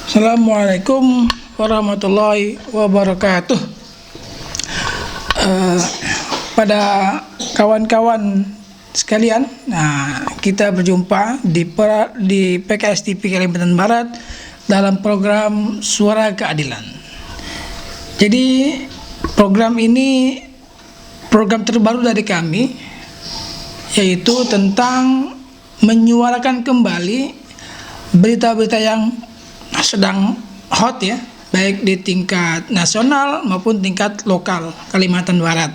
Assalamualaikum warahmatullahi wabarakatuh. Eh, Pada kawan-kawan sekalian, kita berjumpa di PKS TV Kalimantan Barat dalam program Suara Keadilan. Jadi program ini program terbaru dari kami, yaitu tentang menyuarakan kembali berita-berita yang sedang hot ya, baik di tingkat nasional maupun tingkat lokal Kalimantan Barat.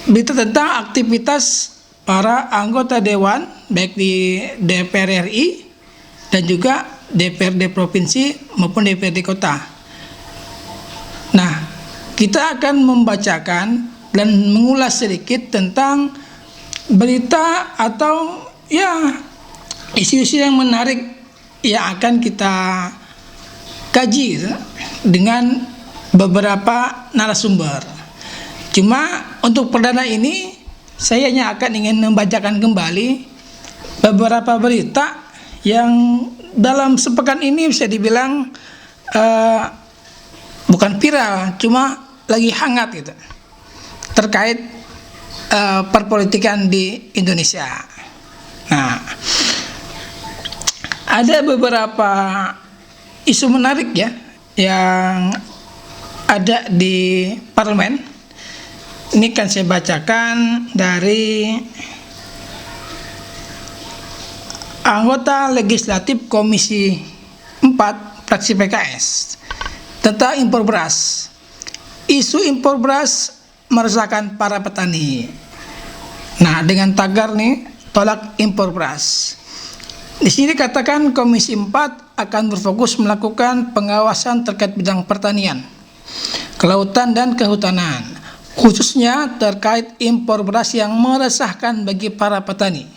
Berita tentang aktivitas para anggota dewan baik di DPR RI dan juga DPRD provinsi maupun DPRD kota. Nah, kita akan membacakan dan mengulas sedikit tentang berita atau ya isu-isu yang menarik yang akan kita kaji dengan beberapa narasumber. Cuma untuk perdana ini saya hanya akan ingin membacakan kembali beberapa berita yang dalam sepekan ini bisa dibilang bukan viral, cuma lagi hangat gitu, terkait perpolitikan di Indonesia. Nah, ada beberapa isu menarik ya yang ada di parlemen. Ini kan saya bacakan dari anggota legislatif Komisi 4 fraksi PKS tentang impor beras. Isu impor beras meresahkan para petani. Nah, dengan tagar nih, tolak impor beras. Di sini dikatakan Komisi 4 akan berfokus melakukan pengawasan terkait bidang pertanian, kelautan dan kehutanan, khususnya terkait impor beras yang meresahkan bagi para petani.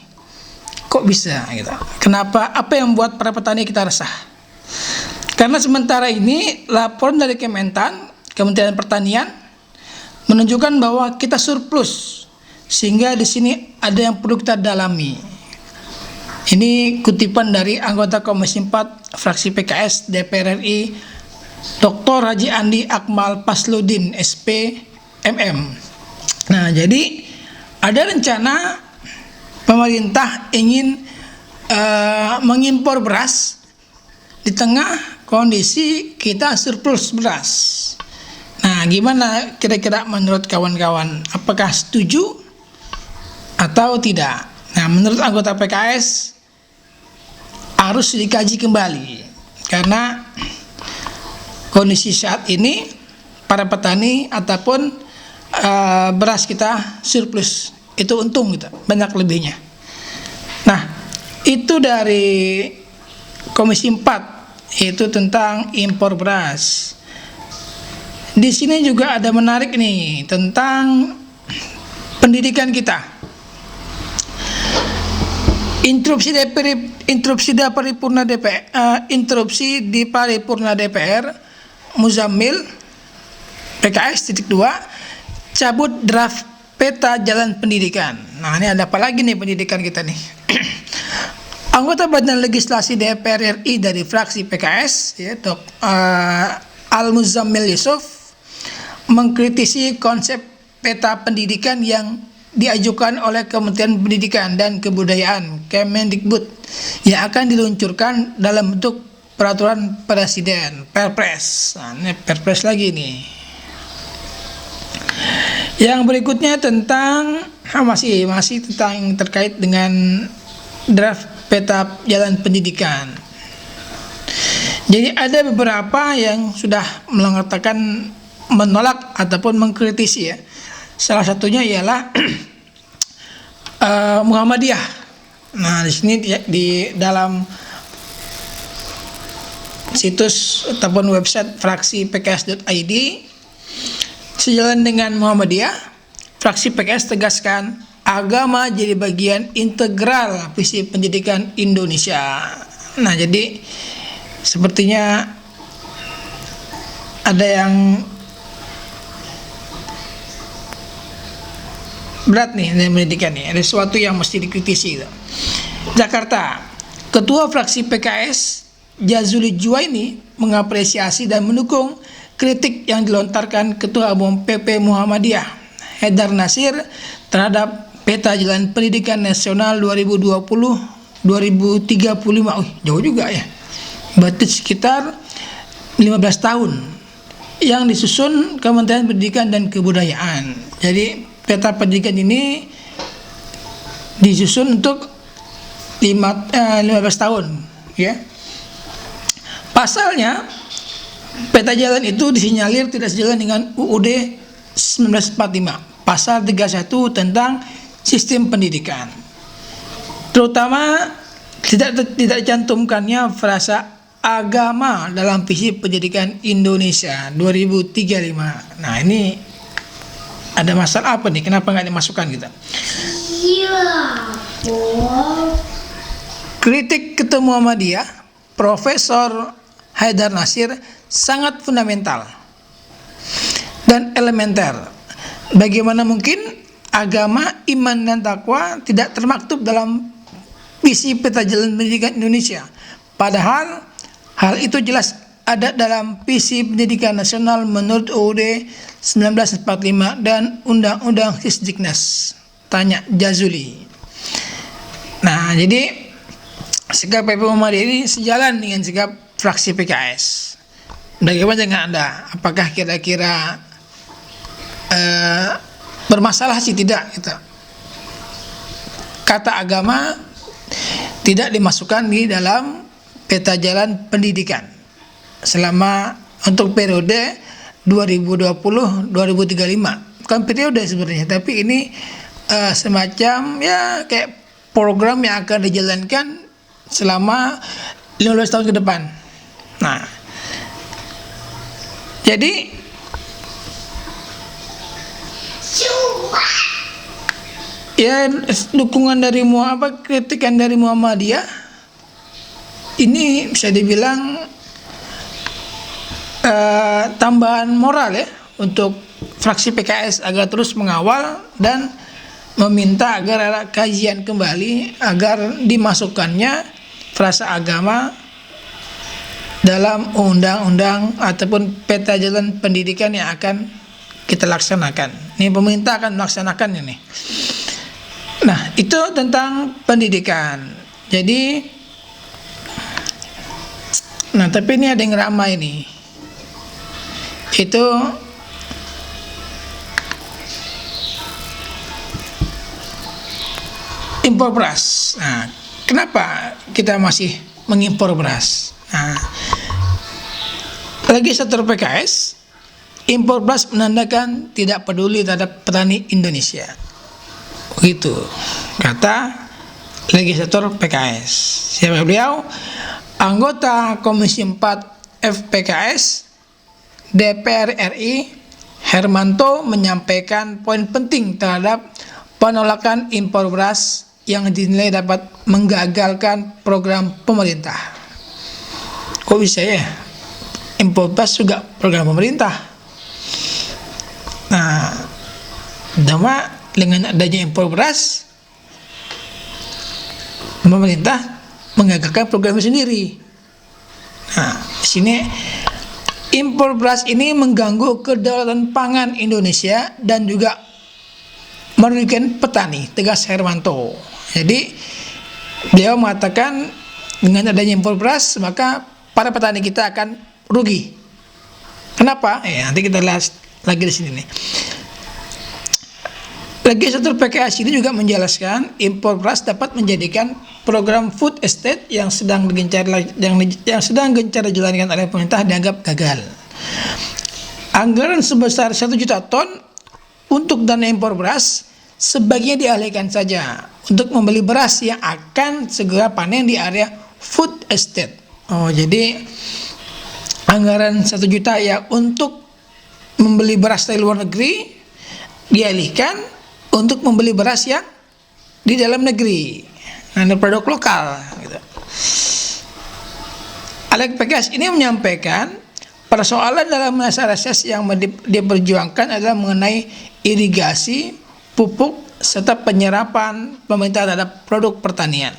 Kok bisa gitu? Kenapa? Apa yang membuat para petani kita resah? Karena sementara ini laporan dari Kementerian Pertanian menunjukkan bahwa kita surplus, sehingga di sini ada yang perlu kita dalami. Ini kutipan dari anggota Komisi 4 fraksi PKS DPR RI Dr. Haji Andi Akmal Pasludin SP MM. Nah, jadi ada rencana pemerintah ingin mengimpor beras di tengah kondisi kita surplus beras. Nah, gimana kira-kira menurut kawan-kawan? Apakah setuju atau tidak? Nah, menurut anggota PKS harus dikaji kembali, karena kondisi saat ini para petani ataupun beras kita surplus, itu untung gitu, banyak lebihnya. Nah, itu dari Komisi 4, yaitu tentang impor beras. Di sini juga ada menarik nih tentang pendidikan kita. Interupsi di paripurna DPR, Muzammil PKS titik 2 cabut draft peta jalan pendidikan. Nah, ini ada apa lagi nih pendidikan kita nih? Anggota Badan Legislasi DPR RI dari fraksi PKS ya, Al Muzammil Yusuf mengkritisi konsep peta pendidikan yang diajukan oleh Kementerian Pendidikan dan Kebudayaan Kemendikbud yang akan diluncurkan dalam bentuk peraturan presiden, Perpres. Nah, ini Perpres lagi nih. Yang berikutnya tentang masih tentang yang terkait dengan draft peta jalan pendidikan. Jadi ada beberapa yang sudah mengatakan menolak ataupun mengkritisi ya. Salah satunya ialah Muhammadiyah. Nah, di sini di dalam situs ataupun website fraksi pks.id, sejalan dengan Muhammadiyah, fraksi PKS tegaskan agama jadi bagian integral visi pendidikan Indonesia. Nah, jadi sepertinya ada yang berat nih dalam pendidikan nih, ada sesuatu yang mesti dikritisi gitu. Jakarta, Ketua Fraksi PKS Jazuli Juwaini mengapresiasi dan mendukung kritik yang dilontarkan Ketua Umum PP Muhammadiyah Haidar Nasir terhadap peta jalan pendidikan nasional 2020-2035. Jauh juga ya. Berarti sekitar 15 tahun yang disusun Kementerian Pendidikan dan Kebudayaan. Jadi peta pendidikan ini disusun untuk 15 tahun ya. Pasalnya peta jalan itu disinyalir tidak sejalan dengan UUD 1945 pasal 31 tentang sistem pendidikan, terutama tidak dicantumkannya frasa agama dalam visi pendidikan Indonesia 2035. Nah, ini ada masalah apa nih? Kenapa nggak dimasukkan gitu? Kritik Ketua Muhammadiyah Profesor Haidar Nasir sangat fundamental dan elementer. Bagaimana mungkin agama, iman, dan takwa tidak termaktub dalam visi peta jalan pendidikan Indonesia? Padahal hal itu jelas ada dalam visi pendidikan nasional menurut UUD 1945 dan Undang-Undang Sisdiknas. Tanya Jazuli. Nah, jadi sikap PP Muhammadiyah ini sejalan dengan sikap fraksi PKS. Bagaimana dengan Anda? Apakah kira-kira bermasalah sih tidak gitu? Kata agama tidak dimasukkan di dalam peta jalan pendidikan selama untuk periode 2020-2035. Bukan periode sebenarnya, tapi ini semacam ya kayak program yang akan dijalankan selama 15 tahun ke depan. Nah, jadi ya dukungan dari kritikan dari Muhammadiyah ini bisa dibilang tambahan moral ya untuk fraksi PKS agar terus mengawal dan meminta agar ada kajian kembali agar dimasukkannya frasa agama dalam undang-undang ataupun peta jalan pendidikan yang akan kita laksanakan. Ini pemerintah akan melaksanakan ini. Nah, itu tentang pendidikan. Jadi, nah tapi ini ada yang ramai nih. Itu impor beras. Nah, kenapa kita masih mengimpor beras? Nah, legislator PKS, impor beras menandakan tidak peduli terhadap petani Indonesia. Begitu kata legislator PKS. Siapa beliau? Anggota Komisi 4 FPKS DPR RI Hermanto menyampaikan poin penting terhadap penolakan impor beras yang dinilai dapat menggagalkan program pemerintah. Kok bisa ya? Impor beras juga program pemerintah. Nah, dengan adanya impor beras, pemerintah menggagalkan programnya sendiri. Nah, di sini impor beras ini mengganggu kedaulatan pangan Indonesia dan juga merugikan petani, tegas Hermanto. Jadi beliau mengatakan dengan adanya impor beras maka para petani kita akan rugi. Kenapa? Nanti kita lihat lagi di sini nih. Legislator PKS ini juga menjelaskan impor beras dapat menjadikan program food estate yang sedang gencar dijalankan oleh pemerintah dianggap gagal. Anggaran sebesar 1 juta ton untuk dana impor beras sebagian dialihkan saja untuk membeli beras yang akan segera panen di area food estate. Jadi anggaran 1 juta ya untuk membeli beras dari luar negeri dialihkan untuk membeli beras yang di dalam negeri, produk lokal. Gitu. PKS ini menyampaikan persoalan dalam masa reses yang diperjuangkan adalah mengenai irigasi, pupuk, serta penyerapan pemerintah terhadap produk pertanian.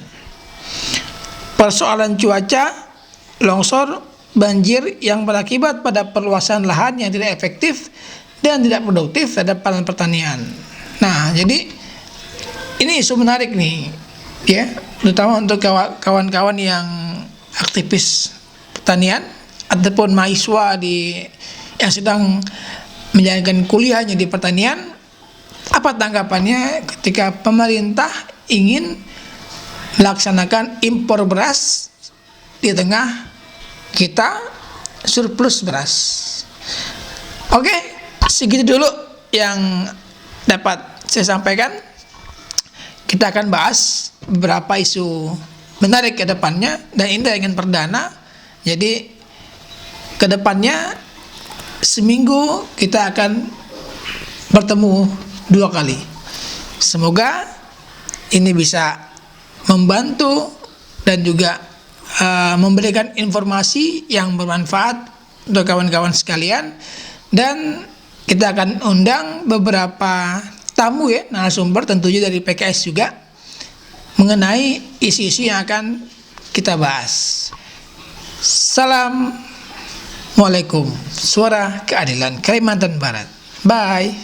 Persoalan cuaca longsor, banjir yang berakibat pada perluasan lahan yang tidak efektif dan tidak produktif terhadap panen pertanian. Nah, jadi ini isu menarik nih, ya, terutama untuk kawan-kawan yang aktivis pertanian ataupun mahasiswa yang sedang menjalankan kuliahnya di pertanian. Apa tanggapannya ketika pemerintah ingin melaksanakan impor beras di tengah kita surplus beras? Oke, segitu dulu yang dapat saya sampaikan. Kita akan bahas beberapa isu menarik ke depannya, dan ini dengan perdana. Jadi ke depannya seminggu kita akan bertemu 2 kali. Semoga ini bisa membantu dan juga memberikan informasi yang bermanfaat untuk kawan-kawan sekalian, dan kita akan undang beberapa tamu, ya, narasumber tentunya dari PKS juga, mengenai isu-isu yang akan kita bahas. Assalamualaikum, Suara Keadilan Kalimantan Barat. Bye.